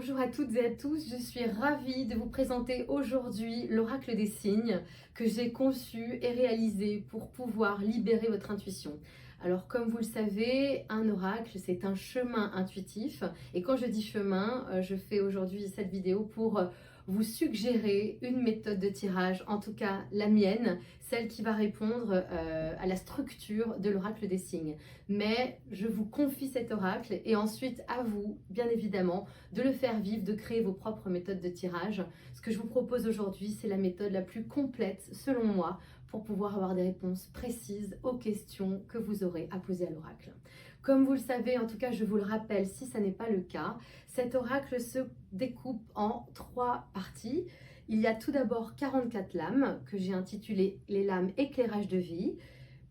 Bonjour à toutes et à tous, je suis ravie de vous présenter aujourd'hui l'oracle des signes que j'ai conçu et réalisé pour pouvoir libérer votre intuition. Alors comme vous le savez, un oracle c'est un chemin intuitif et quand je dis chemin, je fais aujourd'hui cette vidéo pour vous suggérer une méthode de tirage, en tout cas la mienne, celle qui va répondre à la structure de l'oracle des signes. Mais je vous confie cet oracle et ensuite à vous, bien évidemment, de le faire vivre, de créer vos propres méthodes de tirage. Ce que je vous propose aujourd'hui, c'est la méthode la plus complète, selon moi, pour pouvoir avoir des réponses précises aux questions que vous aurez à poser à l'oracle. Comme vous le savez, en tout cas je vous le rappelle si ça n'est pas le cas, cet oracle se découpe en 3 parties. Il y a tout d'abord 44 lames que j'ai intitulées les lames éclairage de vie.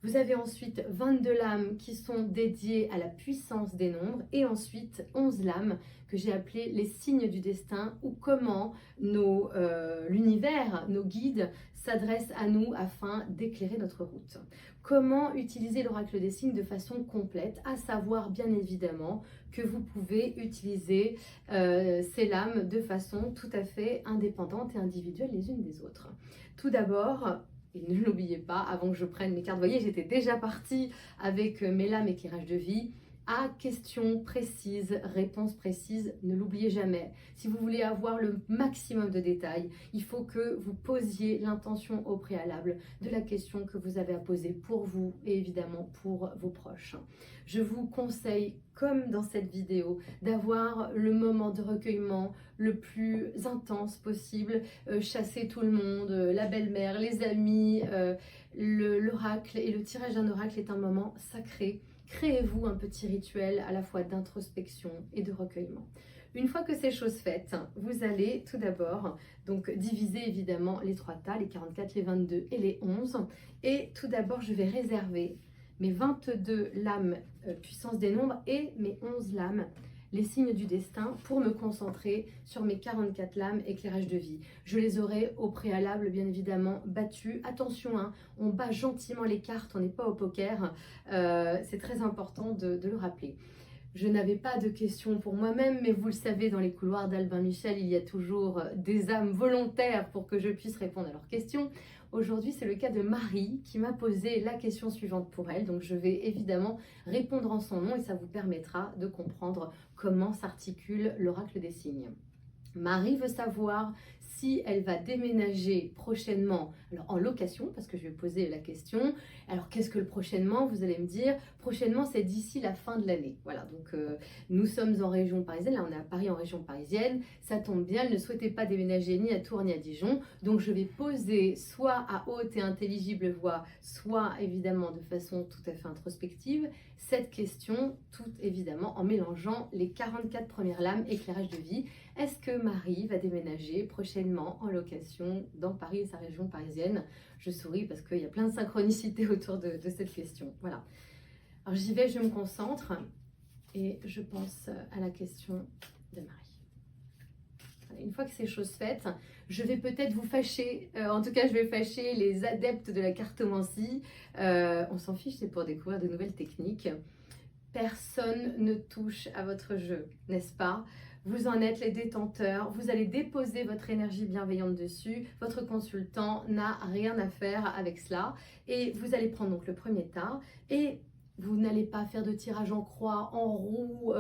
Vous avez ensuite 22 lames qui sont dédiées à la puissance des nombres et ensuite 11 lames que j'ai appelées les signes du destin ou comment l'univers, nos guides s'adressent à nous afin d'éclairer notre route. Comment utiliser l'oracle des signes de façon complète, à savoir bien évidemment que vous pouvez utiliser ces lames de façon tout à fait indépendante et individuelle les unes des autres. Tout d'abord, et ne l'oubliez pas, avant que je prenne mes cartes, vous voyez, j'étais déjà partie avec mes lames éclairage de vie. À questions précises, réponses précises, ne l'oubliez jamais. Si vous voulez avoir le maximum de détails, il faut que vous posiez l'intention au préalable de la question que vous avez à poser pour vous et évidemment pour vos proches. Je vous conseille, comme dans cette vidéo, d'avoir le moment de recueillement le plus intense possible, chasser tout le monde, la belle-mère, les amis, l'oracle et le tirage d'un oracle est un moment sacré. Créez-vous un petit rituel à la fois d'introspection et de recueillement. Une fois que c'est chose faite, vous allez tout d'abord donc diviser évidemment les 3 tas, les 44, les 22 et les 11. Et tout d'abord, je vais réserver mes 22 lames puissance des nombres et mes 11 lames les signes du destin pour me concentrer sur mes 44 lames éclairage de vie. Je les aurai au préalable bien évidemment battues. Attention, hein, on bat gentiment les cartes, on n'est pas au poker, c'est très important de le rappeler. Je n'avais pas de questions pour moi-même, mais vous le savez, dans les couloirs d'Albin Michel, il y a toujours des âmes volontaires pour que je puisse répondre à leurs questions. Aujourd'hui, c'est le cas de Marie qui m'a posé la question suivante pour elle. Donc, je vais évidemment répondre en son nom et ça vous permettra de comprendre comment s'articule l'oracle des signes. Marie veut savoir si elle va déménager prochainement, alors en location, parce que je vais poser la question. Alors qu'est-ce que le prochainement? Vous allez me dire, prochainement c'est d'ici la fin de l'année. Voilà, donc nous sommes en région parisienne, là on est à Paris en région parisienne, ça tombe bien, elle ne souhaitait pas déménager ni à Tours ni à Dijon, donc je vais poser soit à haute et intelligible voix, soit évidemment de façon tout à fait introspective, cette question, tout évidemment en mélangeant les 44 premières lames éclairage de vie. Est-ce que Marie va déménager prochainement en location dans Paris et sa région parisienne? Je souris parce qu'il y a plein de synchronicité autour de cette question. Voilà. Alors j'y vais, je me concentre et je pense à la question de Marie. Voilà, une fois que c'est chose faite, je vais peut-être vous fâcher. En tout cas, je vais fâcher les adeptes de la cartomancie. On s'en fiche, c'est pour découvrir de nouvelles techniques. Personne ne touche à votre jeu, n'est-ce pas? Vous en êtes les détenteurs, vous allez déposer votre énergie bienveillante dessus, votre consultant n'a rien à faire avec cela et vous allez prendre donc le premier tas et vous n'allez pas faire de tirage en croix, en roue,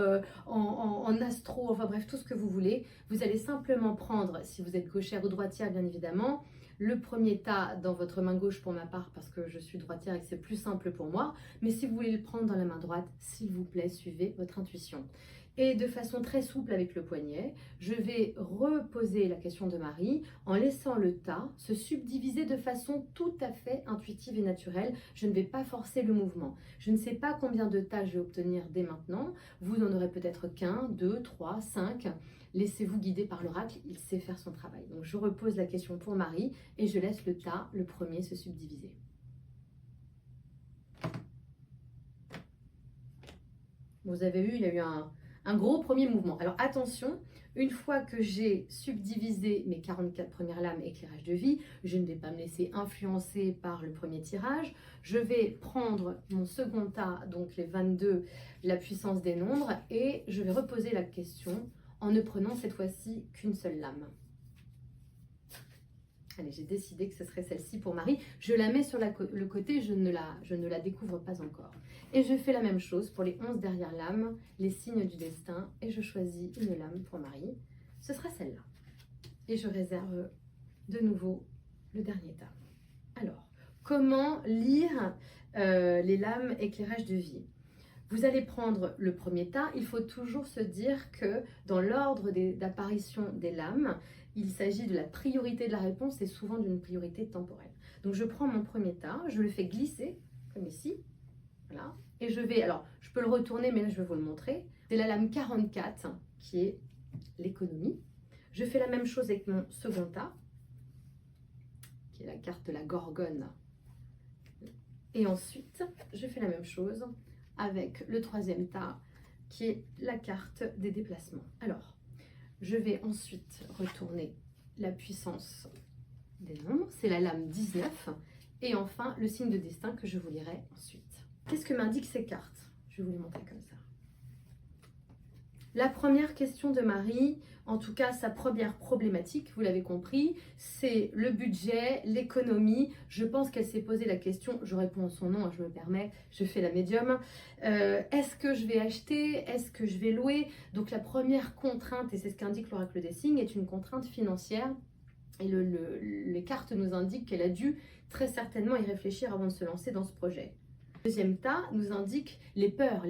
en astro, enfin bref, tout ce que vous voulez. Vous allez simplement prendre, si vous êtes gauchère ou droitière bien évidemment, le premier tas dans votre main gauche pour ma part parce que je suis droitière et que c'est plus simple pour moi. Mais si vous voulez le prendre dans la main droite, s'il vous plaît, suivez votre intuition. Et de façon très souple avec le poignet, je vais reposer la question de Marie en laissant le tas se subdiviser de façon tout à fait intuitive et naturelle. Je ne vais pas forcer le mouvement. Je ne sais pas combien de tas je vais obtenir dès maintenant. Vous n'en aurez peut-être qu'un, 2, 3, 5. Laissez-vous guider par l'oracle, il sait faire son travail. Donc je repose la question pour Marie et je laisse le tas, le premier, se subdiviser. Vous avez vu, il y a eu un gros premier mouvement. Alors attention, une fois que j'ai subdivisé mes 44 premières lames éclairage de vie, je ne vais pas me laisser influencer par le premier tirage. Je vais prendre mon second tas, donc les 22, la puissance des nombres, et je vais reposer la question en ne prenant cette fois-ci qu'une seule lame. Allez, j'ai décidé que ce serait celle-ci pour Marie. Je la mets sur le côté, je ne la découvre pas encore. Et je fais la même chose pour les 11 dernières lames, les signes du destin, et je choisis une lame pour Marie. Ce sera celle-là. Et je réserve de nouveau le dernier tas. Alors, comment lire les lames éclairage de vie? Vous allez prendre le premier tas. Il faut toujours se dire que dans l'ordre d'apparition des lames, il s'agit de la priorité de la réponse et souvent d'une priorité temporelle. Donc je prends mon premier tas, je le fais glisser, comme ici, voilà, et je vais, alors je peux le retourner, mais là je vais vous le montrer. C'est la lame 44 qui est l'économie. Je fais la même chose avec mon second tas, qui est la carte de la Gorgone. Et ensuite, je fais la même chose avec le troisième tas, qui est la carte des déplacements. Alors, je vais ensuite retourner la puissance des nombres, c'est la lame 19, et enfin le signe de destin que je vous lirai ensuite. Qu'est-ce que m'indiquent ces cartes? Je vais vous les montrer comme ça. La première question de Marie, en tout cas sa première problématique, vous l'avez compris, c'est le budget, l'économie. Je pense qu'elle s'est posé la question, je réponds en son nom, je me permets, je fais la médium. Est-ce que je vais acheter? Est-ce que je vais louer? Donc la première contrainte, et c'est ce qu'indique l'oracle des signes, est une contrainte financière. Et les cartes nous indiquent qu'elle a dû très certainement y réfléchir avant de se lancer dans ce projet. Le deuxième tas nous indique les peurs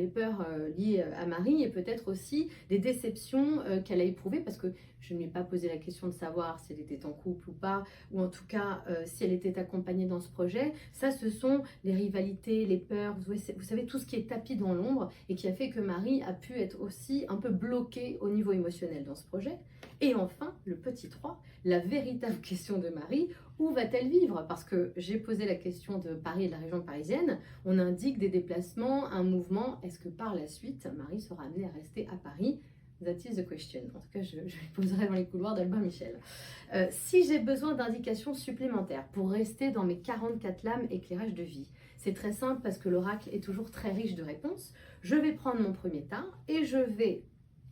liées à Marie et peut-être aussi des déceptions qu'elle a éprouvées, parce que je ne lui ai pas posé la question de savoir si elle était en couple ou pas, ou en tout cas si elle était accompagnée dans ce projet. Ça, ce sont les rivalités, les peurs, vous savez, tout ce qui est tapis dans l'ombre et qui a fait que Marie a pu être aussi un peu bloquée au niveau émotionnel dans ce projet. Et enfin, le petit 3, la véritable question de Marie, où va-t-elle vivre? Parce que j'ai posé la question de Paris et de la région parisienne, on indique des déplacements, un mouvement. Est-ce que par la suite, Marie sera amenée à rester à Paris? That is the question. En tout cas, je les poserai dans les couloirs d'Albin Michel. Si j'ai besoin d'indications supplémentaires pour rester dans mes 44 lames éclairage de vie, c'est très simple parce que l'oracle est toujours très riche de réponses. Je vais prendre mon premier tas et je vais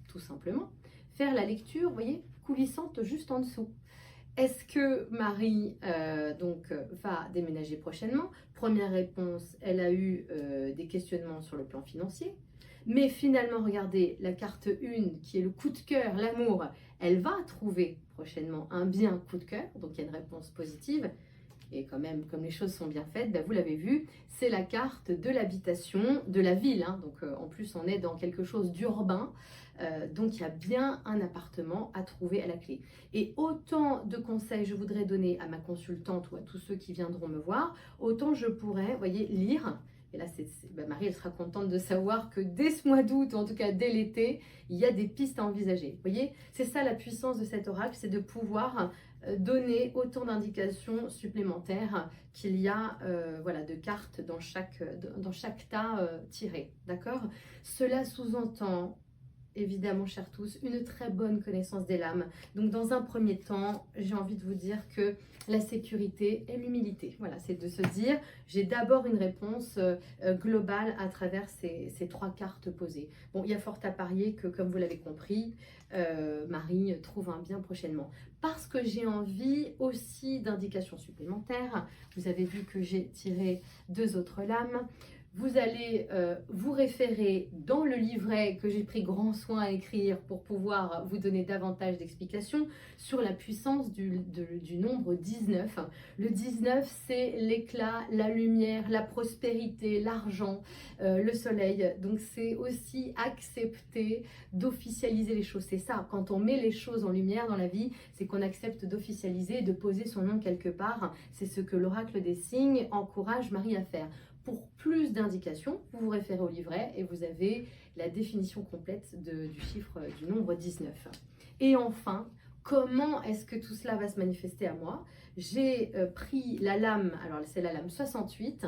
tout simplement faire la lecture, vous voyez, coulissante juste en dessous. Est-ce que Marie va déménager prochainement? Première réponse, elle a eu des questionnements sur le plan financier. Mais finalement, regardez, la carte 1, qui est le coup de cœur, l'amour, elle va trouver prochainement un bien coup de cœur. Donc, il y a une réponse positive. Et quand même, comme les choses sont bien faites, vous l'avez vu, c'est la carte de l'habitation, de la ville. Donc, en plus, on est dans quelque chose d'urbain. Donc, il y a bien un appartement à trouver à la clé. Et autant de conseils je voudrais donner à ma consultante ou à tous ceux qui viendront me voir, autant je pourrais, voyez, lire. Et là, Marie, elle sera contente de savoir que dès ce mois d'août, ou en tout cas dès l'été, il y a des pistes à envisager. Vous voyez, c'est ça la puissance de cet oracle, c'est de pouvoir donner autant d'indications supplémentaires qu'il y a de cartes dans chaque tas tiré. D'accord? Cela sous-entend, évidemment, chers tous, une très bonne connaissance des lames. Donc, dans un premier temps, j'ai envie de vous dire que la sécurité et l'humilité. Voilà, c'est de se dire, j'ai d'abord une réponse globale à travers ces 3 cartes posées. Bon, il y a fort à parier que, comme vous l'avez compris, Marie trouve un bien prochainement. Parce que j'ai envie aussi d'indications supplémentaires. Vous avez vu que j'ai tiré 2 autres lames. Vous allez vous référer dans le livret que j'ai pris grand soin à écrire pour pouvoir vous donner davantage d'explications sur la puissance du nombre 19. Le 19, c'est l'éclat, la lumière, la prospérité, l'argent, le soleil. Donc, c'est aussi accepter d'officialiser les choses. C'est ça, quand on met les choses en lumière dans la vie, c'est qu'on accepte d'officialiser, de poser son nom quelque part. C'est ce que l'oracle des signes encourage Marie à faire. Pour plus d'indications, vous vous référez au livret et vous avez la définition complète du chiffre du nombre 19. Et enfin, comment est-ce que tout cela va se manifester à moi? J'ai pris la lame, alors c'est la lame 68.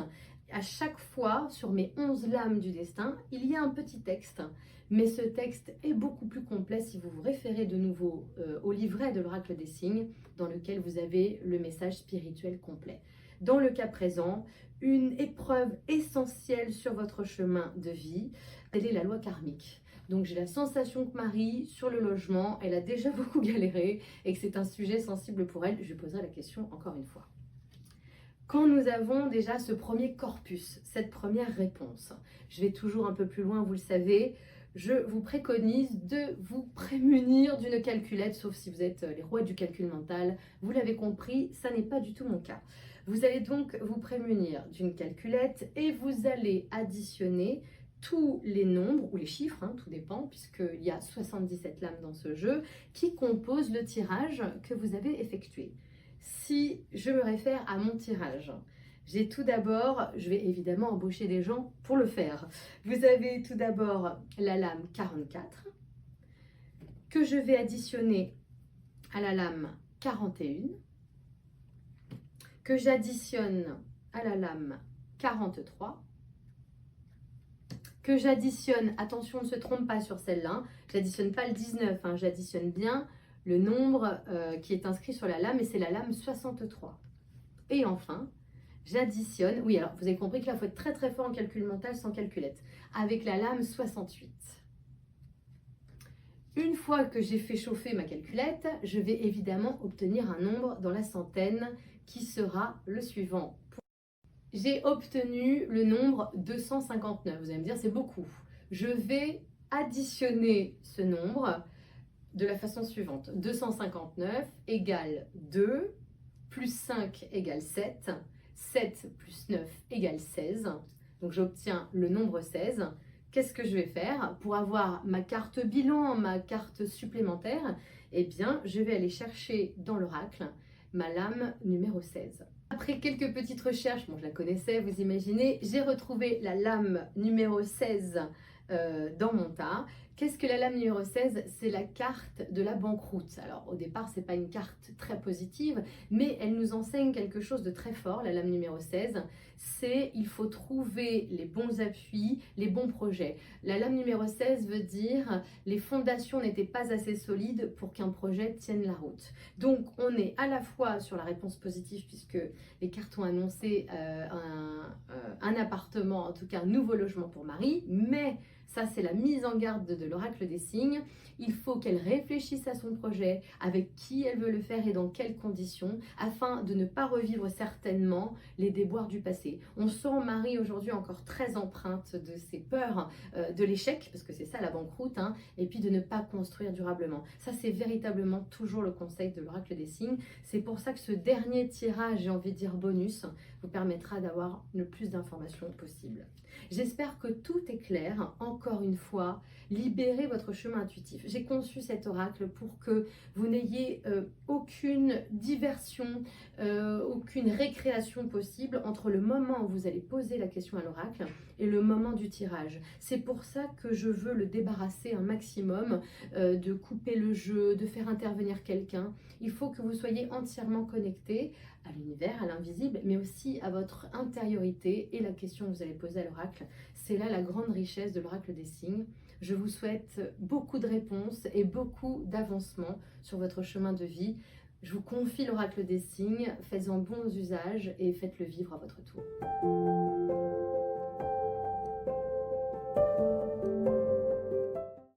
À chaque fois, sur mes 11 lames du destin, il y a un petit texte. Mais ce texte est beaucoup plus complet si vous vous référez de nouveau au livret de l'oracle des signes, dans lequel vous avez le message spirituel complet. Dans le cas présent, une épreuve essentielle sur votre chemin de vie. Telle est la loi karmique. Donc j'ai la sensation que Marie, sur le logement, elle a déjà beaucoup galéré et que c'est un sujet sensible pour elle. Je lui poserai la question encore une fois. Quand nous avons déjà ce premier corpus, cette première réponse, je vais toujours un peu plus loin, vous le savez, je vous préconise de vous prémunir d'une calculette, sauf si vous êtes les rois du calcul mental. Vous l'avez compris, ça n'est pas du tout mon cas. Vous allez donc vous prémunir d'une calculette et vous allez additionner tous les nombres, ou les chiffres, tout dépend, puisqu'il y a 77 lames dans ce jeu, qui composent le tirage que vous avez effectué. Si je me réfère à mon tirage, j'ai tout d'abord, je vais évidemment embaucher des gens pour le faire. Vous avez tout d'abord la lame 44, que je vais additionner à la lame 41, que j'additionne à la lame 43, que j'additionne, attention on ne se trompe pas sur celle-là, j'additionne pas le 19, j'additionne bien le nombre qui est inscrit sur la lame et c'est la lame 63. Et enfin, j'additionne, oui alors vous avez compris que là il faut être très très fort en calcul mental sans calculette, avec la lame 68. Une fois que j'ai fait chauffer ma calculette, je vais évidemment obtenir un nombre dans la centaine qui sera le suivant. J'ai obtenu le nombre 259, vous allez me dire c'est beaucoup. Je vais additionner ce nombre de la façon suivante. 259 égale 2, plus 5 égale 7, 7 plus 9 égale 16. Donc j'obtiens le nombre 16. Qu'est-ce que je vais faire pour avoir ma carte bilan, ma carte supplémentaire? Eh bien, je vais aller chercher dans l'oracle ma lame numéro 16. Après quelques petites recherches, bon je la connaissais, vous imaginez, j'ai retrouvé la lame numéro 16 dans mon tas. Qu'est-ce que la lame numéro 16? C'est la carte de la banqueroute. Alors au départ, c'est pas une carte très positive, mais elle nous enseigne quelque chose de très fort, la lame numéro 16. C'est il faut trouver les bons appuis, les bons projets. La lame numéro 16 veut dire les fondations n'étaient pas assez solides pour qu'un projet tienne la route. Donc on est à la fois sur la réponse positive puisque les cartes ont annoncé un appartement, en tout cas un nouveau logement pour Marie, mais ça, c'est la mise en garde de l'oracle des signes. Il faut qu'elle réfléchisse à son projet, avec qui elle veut le faire et dans quelles conditions, afin de ne pas revivre certainement les déboires du passé. On sent Marie aujourd'hui encore très empreinte de ses peurs de l'échec, parce que c'est ça la banqueroute, et puis de ne pas construire durablement. Ça, c'est véritablement toujours le conseil de l'oracle des signes. C'est pour ça que ce dernier tirage, j'ai envie de dire bonus, vous permettra d'avoir le plus d'informations possible. J'espère que tout est clair. Encore une fois, libérez votre chemin intuitif. J'ai conçu cet oracle pour que vous n'ayez aucune diversion, aucune récréation possible entre le moment où vous allez poser la question à l'oracle et le moment du tirage. C'est pour ça que je veux le débarrasser un maximum, de couper le jeu, de faire intervenir quelqu'un. Il faut que vous soyez entièrement connecté à l'univers, à l'invisible, mais aussi à votre intériorité et la question que vous allez poser à l'oracle. C'est là la grande richesse de l'oracle des signes. Je vous souhaite beaucoup de réponses et beaucoup d'avancement sur votre chemin de vie. Je vous confie l'oracle des signes, faites-en bons usages et faites-le vivre à votre tour.